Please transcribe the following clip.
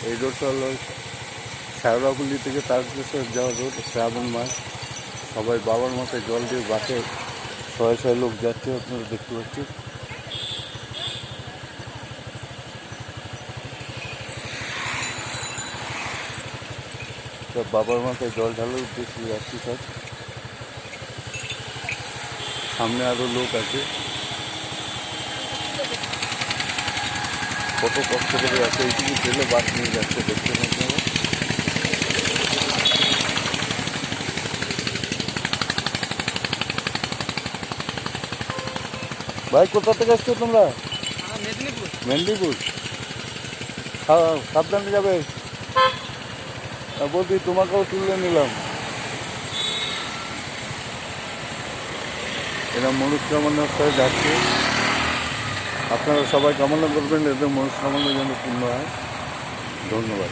এই রোডটা হলো শ্যাওড়াফুলি থেকে তারকেশ্বর যাওয়ার রোড। শ্রাবণ মাস, সবাই বাবার মাথায় জল দিয়ে বাসে শয়ে শয়ে লোক যাচ্ছে, আপনারা দেখতে পাচ্ছেন। বাবার মাথায় জল ঢালার উদ্দেশ্যে যাচ্ছি সব। সামনে আরো লোক আছে, কত কষ্ট করে যাচ্ছে, এইটুকু ঠেলে বাস নিয়ে যাচ্ছে, দেখছেন আপনারা। ভাই কোথা থেকে আসছো তোমরা? মেদিনীপুর। মেদিনীপুর। সাবধানে যাবে। বলছি তোমাকেও তুলে নিলাম। এরা মনস্কামনার সাথে যাচ্ছে। আপনারা সবাই কামনা করবেন এদের মনস্কামনা যেন পূর্ণ হয়। ধন্যবাদ।